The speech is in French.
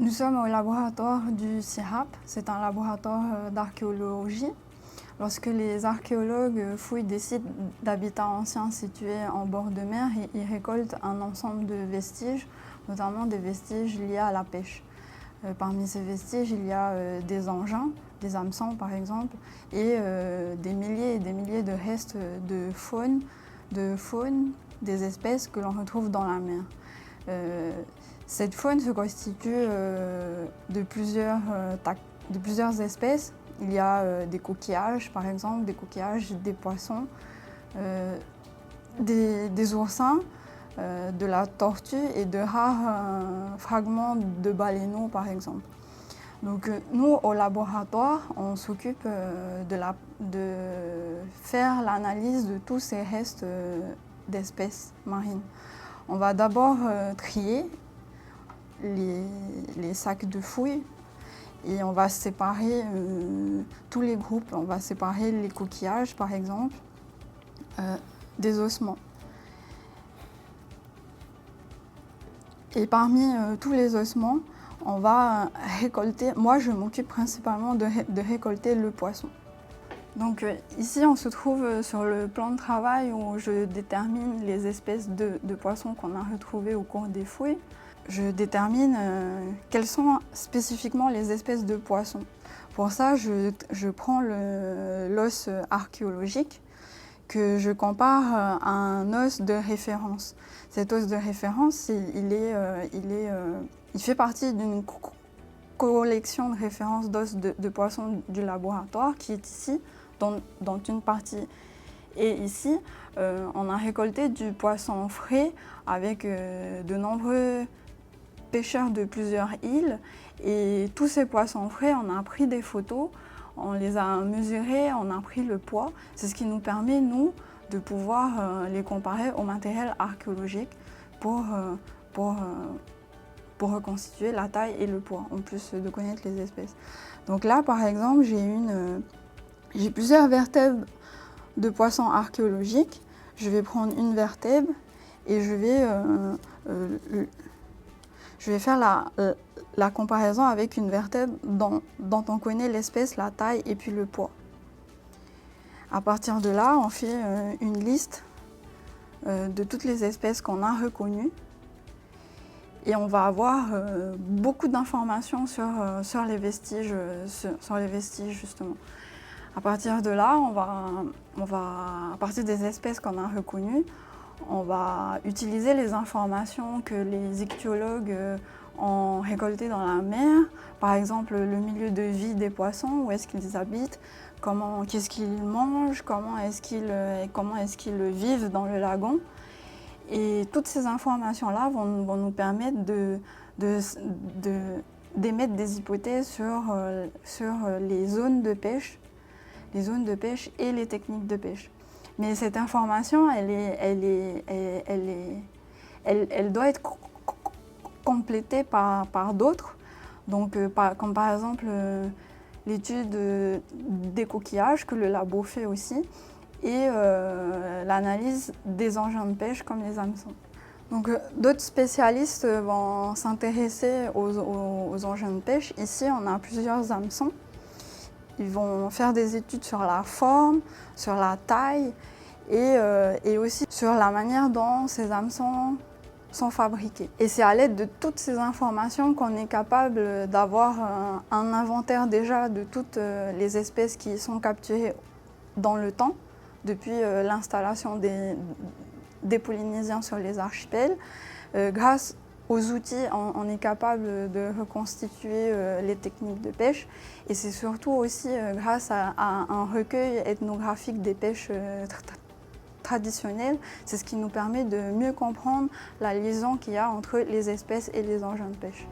Nous sommes au laboratoire du CIRAP, c'est un laboratoire d'archéologie. Lorsque les archéologues fouillent des sites d'habitats anciens situés en bord de mer, ils récoltent un ensemble de vestiges, notamment des vestiges liés à la pêche. Parmi ces vestiges, il y a des engins, des hameçons par exemple, et des milliers et des milliers de restes de faune, des espèces que l'on retrouve dans la mer. Cette faune se constitue de plusieurs espèces. Il y a des coquillages, par exemple, des coquillages, des poissons, des oursins, de la tortue et de rares fragments de baleineaux, par exemple. Donc nous, au laboratoire, on s'occupe de faire l'analyse de tous ces restes d'espèces marines. On va d'abord trier les sacs de fouilles et on va séparer tous les groupes. On va séparer les coquillages, par exemple, des ossements. Et parmi tous les ossements, on va récolter, moi je m'occupe principalement de récolter le poisson. Donc ici on se trouve sur le plan de travail où je détermine les espèces de poissons qu'on a retrouvées au cours des fouilles. Je détermine quelles sont spécifiquement les espèces de poissons. Pour ça, je prends l'os archéologique que je compare à un os de référence. Cet os de référence, il fait partie d'une collection de références d'os de poissons du laboratoire qui est ici, dont une partie est ici. On a récolté du poisson frais avec de nombreux pêcheurs de plusieurs îles et tous ces poissons frais, on a pris des photos, on les a mesurés, on a pris le poids. C'est ce qui nous permet, nous, de pouvoir les comparer au matériel archéologique pour reconstituer la taille et le poids, en plus de connaître les espèces. Donc là, par exemple, j'ai plusieurs vertèbres de poissons archéologiques. Je vais prendre une vertèbre et je vais faire la comparaison avec une vertèbre dont on connaît l'espèce, la taille et puis le poids. À partir de là, on fait une liste de toutes les espèces qu'on a reconnues et on va avoir beaucoup d'informations sur les vestiges justement. À partir de là, à partir des espèces qu'on a reconnues, on va utiliser les informations que les ichtyologues ont récoltées dans la mer, par exemple le milieu de vie des poissons, où est-ce qu'ils habitent, qu'est-ce qu'ils mangent, comment est-ce qu'ils vivent dans le lagon. Et toutes ces informations-là vont nous permettre d'émettre des hypothèses sur les zones de pêche et les techniques de pêche. Mais cette information, elle doit être complétée par d'autres. Donc, comme par exemple l'étude des coquillages que le labo fait aussi et l'analyse des engins de pêche comme les hameçons. Donc, d'autres spécialistes vont s'intéresser aux engins de pêche. Ici, on a plusieurs hameçons. Ils vont faire des études sur la forme, sur la taille et aussi sur la manière dont ces hameçons sont fabriqués. Et c'est à l'aide de toutes ces informations qu'on est capable d'avoir un inventaire déjà de toutes les espèces qui sont capturées dans le temps, depuis l'installation des Polynésiens sur les archipels. Grâce aux outils, on est capable de reconstituer les techniques de pêche et c'est surtout aussi grâce à un recueil ethnographique des pêches traditionnelles. C'est ce qui nous permet de mieux comprendre la liaison qu'il y a entre les espèces et les engins de pêche.